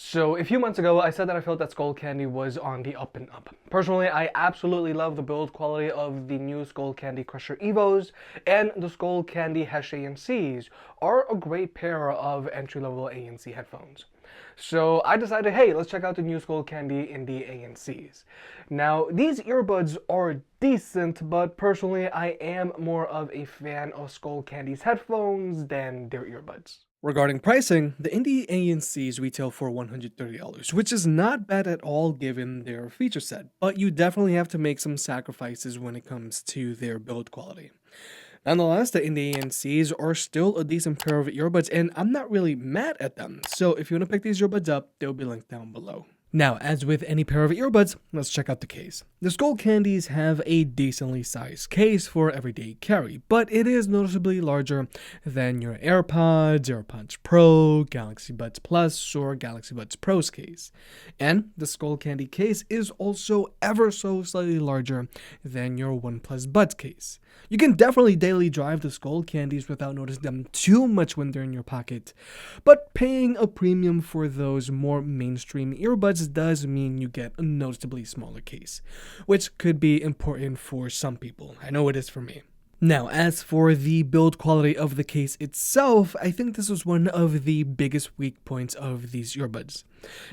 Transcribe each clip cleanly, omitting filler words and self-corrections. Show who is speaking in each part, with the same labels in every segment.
Speaker 1: So a few months ago, I said that I felt that Skullcandy was on the up and up. Personally, I absolutely love the build quality of the new Skullcandy Crusher Evos, and the Skullcandy Hesh ANCs are a great pair of entry-level ANC headphones. So I decided, hey, let's check out the new Skullcandy Indy ANCs. Now, these earbuds are decent, but personally, I am more of a fan of Skullcandy's headphones than their earbuds.
Speaker 2: Regarding pricing, the Indie ANCs retail for $130, which is not bad at all given their feature set, but you definitely have to make some sacrifices when it comes to their build quality. Nonetheless, the Indie ANCs are still a decent pair of earbuds, and I'm not really mad at them, so if you want to pick these earbuds up, they'll be linked down below. Now, as with any pair of earbuds, let's check out the case. The Skullcandies have a decently sized case for everyday carry, but it is noticeably larger than your AirPods Pro, Galaxy Buds Plus, or Galaxy Buds Pro's case. And the Skullcandy case is also ever so slightly larger than your OnePlus Buds case. You can definitely daily drive the Skullcandies without noticing them too much when they're in your pocket, but paying a premium for those more mainstream earbuds does mean you get a noticeably smaller case, which could be important for some people. I know it is for me. Now, as for the build quality of the case itself, I think this was one of the biggest weak points of these earbuds.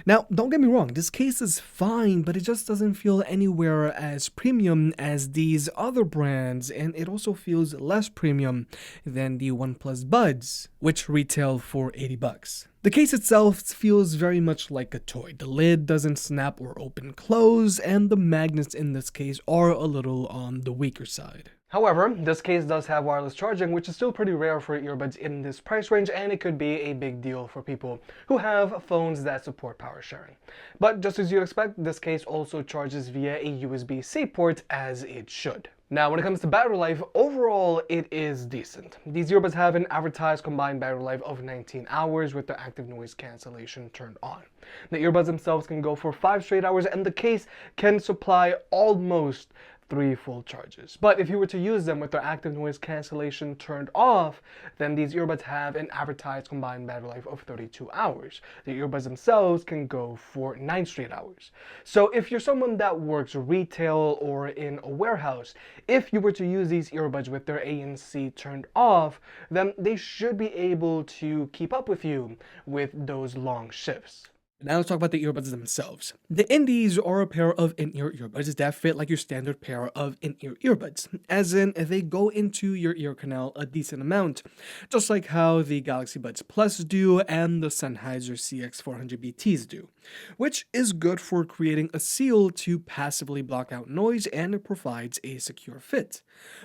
Speaker 2: Now, don't get me wrong, this case is fine, but it just doesn't feel anywhere as premium as these other brands, and it also feels less premium than the OnePlus Buds, which retail for $80. The case itself feels very much like a toy. The lid doesn't snap or open close, and the magnets in this case are a little on the weaker side.
Speaker 1: However, this case does have wireless charging, which is still pretty rare for earbuds in this price range, and it could be a big deal for people who have phones that support power sharing. But just as you'd expect, this case also charges via a USB-C port, as it should. Now, when it comes to battery life, overall it is decent. These earbuds have an advertised combined battery life of 19 hours with the active noise cancellation turned on. The earbuds themselves can go for 5 straight hours, and the case can supply almost 3 full charges. But if you were to use them with their active noise cancellation turned off, then these earbuds have an advertised combined battery life of 32 hours. The earbuds themselves can go for 9 straight hours. So if you're someone that works retail or in a warehouse, if you were to use these earbuds with their ANC turned off, then they should be able to keep up with you with those long shifts.
Speaker 2: Now let's talk about the earbuds themselves. The Indies are a pair of in-ear earbuds that fit like your standard pair of in-ear earbuds, as in they go into your ear canal a decent amount, just like how the Galaxy Buds Plus do and the Sennheiser CX400BTs do, which is good for creating a seal to passively block out noise, and it provides a secure fit.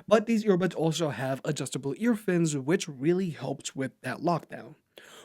Speaker 2: But these earbuds also have adjustable ear fins, which really helps with that lockdown.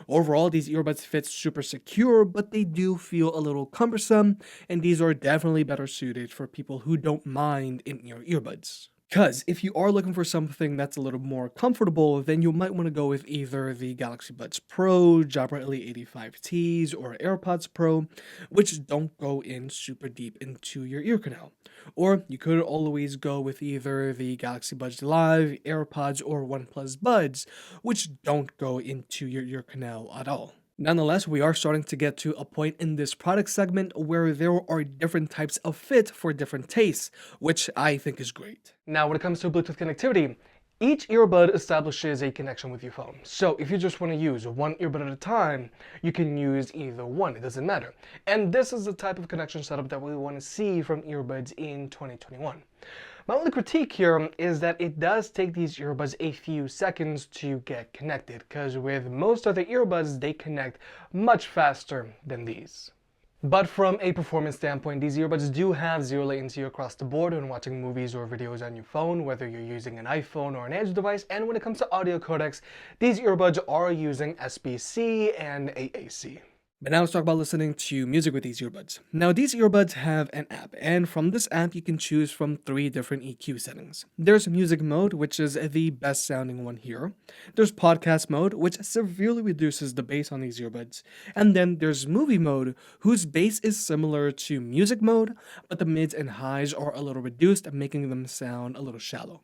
Speaker 2: Overall, these earbuds fit super secure, but they do feel a little cumbersome, and these are definitely better suited for people who don't mind in-ear earbuds. Because if you are looking for something that's a little more comfortable, then you might want to go with either the Galaxy Buds Pro, Jabra Elite 85Ts, or AirPods Pro, which don't go in super deep into your ear canal. Or you could always go with either the Galaxy Buds Live, AirPods, or OnePlus Buds, which don't go into your ear canal at all. Nonetheless, we are starting to get to a point in this product segment where there are different types of fit for different tastes, which I think is great.
Speaker 1: Now, when it comes to Bluetooth connectivity, each earbud establishes a connection with your phone. So if you just want to use one earbud at a time, you can use either one, it doesn't matter. And this is the type of connection setup that we want to see from earbuds in 2021. My only critique here is that it does take these earbuds a few seconds to get connected, because with most other earbuds, they connect much faster than these. But from a performance standpoint, these earbuds do have zero latency across the board when watching movies or videos on your phone, whether you're using an iPhone or an Android device. And when it comes to audio codecs, these earbuds are using SBC and AAC.
Speaker 2: But now let's talk about listening to music with these earbuds. Now these earbuds have an app, and from this app you can choose from 3 different EQ settings. There's music mode, which is the best sounding one here. There's podcast mode, which severely reduces the bass on these earbuds. And then there's movie mode, whose bass is similar to music mode, but the mids and highs are a little reduced, making them sound a little shallow.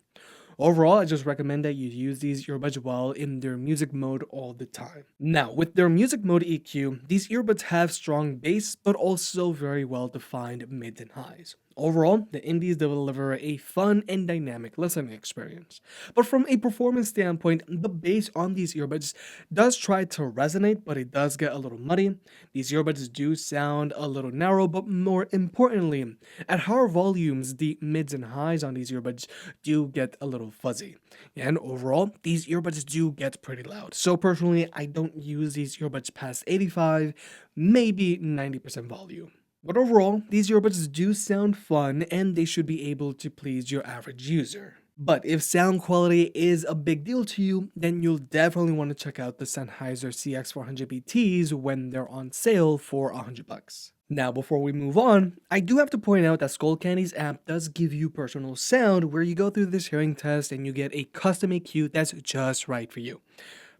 Speaker 2: Overall, I just recommend that you use these earbuds while in their music mode all the time. Now, with their music mode EQ, these earbuds have strong bass but also very well defined mids and highs. Overall, the Indies deliver a fun and dynamic listening experience. But from a performance standpoint, the bass on these earbuds does try to resonate, but it does get a little muddy. These earbuds do sound a little narrow, but more importantly, at higher volumes, the mids and highs on these earbuds do get a little fuzzy. And overall, these earbuds do get pretty loud. So personally, I don't use these earbuds past 85, maybe 90% volume. But overall, these earbuds do sound fun and they should be able to please your average user. But if sound quality is a big deal to you, then you'll definitely want to check out the Sennheiser CX400BTs when they're on sale for $100. Now, before we move on, I do have to point out that Skullcandy's app does give you personal sound where you go through this hearing test and you get a custom EQ that's just right for you.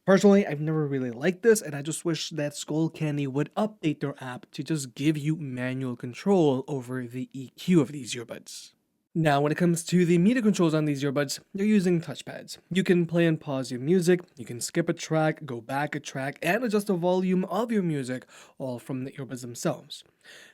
Speaker 2: Personally, I've never really liked this, and I just wish that Skullcandy would update their app to just give you manual control over the EQ of these earbuds. Now, when it comes to the media controls on these earbuds, they're using touchpads. You can play and pause your music, you can skip a track, go back a track, and adjust the volume of your music, all from the earbuds themselves.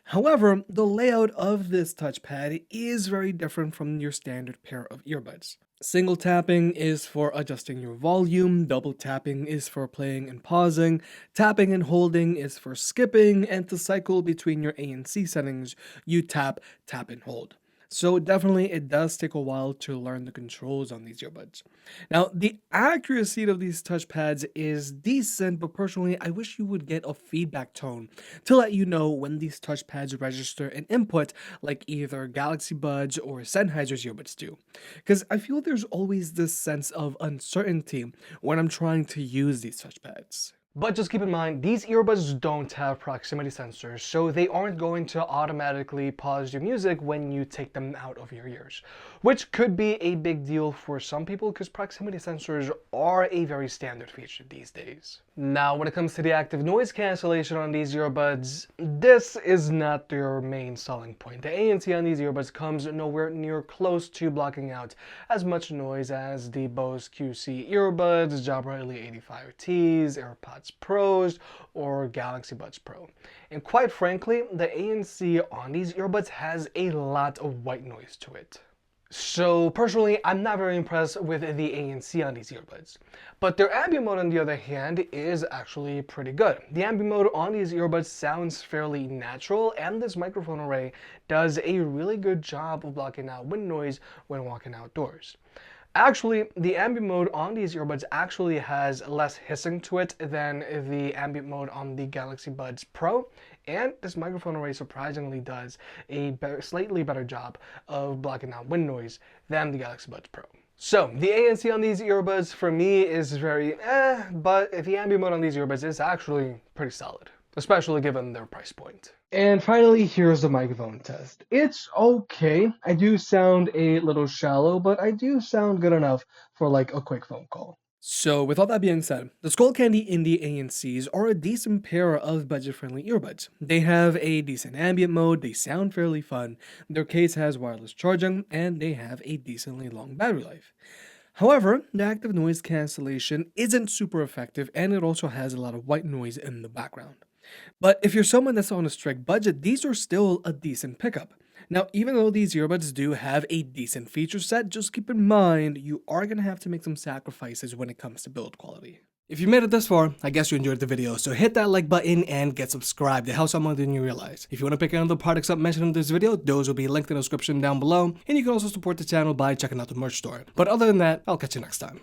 Speaker 2: However, the layout of this touchpad is very different from your standard pair of earbuds. Single tapping is for adjusting your volume, double tapping is for playing and pausing, tapping and holding is for skipping, and to cycle between your ANC settings, you tap, tap and hold. So definitely it does take a while to learn the controls on these earbuds. Now, the accuracy of these touchpads is decent, but personally I wish you would get a feedback tone to let you know when these touchpads register an input like either Galaxy Buds or Sennheiser's earbuds do. Because I feel there's always this sense of uncertainty when I'm trying to use these touchpads.
Speaker 1: But just keep in mind, these earbuds don't have proximity sensors, so they aren't going to automatically pause your music when you take them out of your ears, which could be a big deal for some people because proximity sensors are a very standard feature these days. Now, when it comes to the active noise cancellation on these earbuds, this is not their main selling point. The ANC on these earbuds comes nowhere near close to blocking out as much noise as the Bose QC earbuds, Jabra Elite 85Ts, AirPods Pros, or Galaxy Buds Pro. And quite frankly, the ANC on these earbuds has a lot of white noise to it. So personally, I'm not very impressed with the ANC on these earbuds. But their ambient mode, on the other hand, is actually pretty good. The ambient mode on these earbuds sounds fairly natural, and this microphone array does a really good job of blocking out wind noise when walking outdoors. Actually, the ambient mode on these earbuds actually has less hissing to it than the ambient mode on the Galaxy Buds Pro, and this microphone array surprisingly does a slightly better job of blocking out wind noise than the Galaxy Buds Pro. So, the ANC on these earbuds for me is very but the ambient mode on these earbuds is actually pretty solid, especially given their price point. And finally, here's the microphone test. It's okay. I do sound a little shallow, but I do sound good enough for like a quick phone call.
Speaker 2: So with all that being said, the Skullcandy Indy ANCs are a decent pair of budget-friendly earbuds. They have a decent ambient mode, they sound fairly fun, their case has wireless charging, and they have a decently long battery life. However, the active noise cancellation isn't super effective, and it also has a lot of white noise in the background. But if you're someone that's on a strict budget, these are still a decent pickup. Now, even though these earbuds do have a decent feature set, just keep in mind you are going to have to make some sacrifices when it comes to build quality. If you made it this far, I guess you enjoyed the video, so hit that like button and get subscribed. It helps out more than you realize. If you want to pick any of the products up mentioned in this video, those will be linked in the description down below, and you can also support the channel by checking out the merch store. But other than that, I'll catch you next time.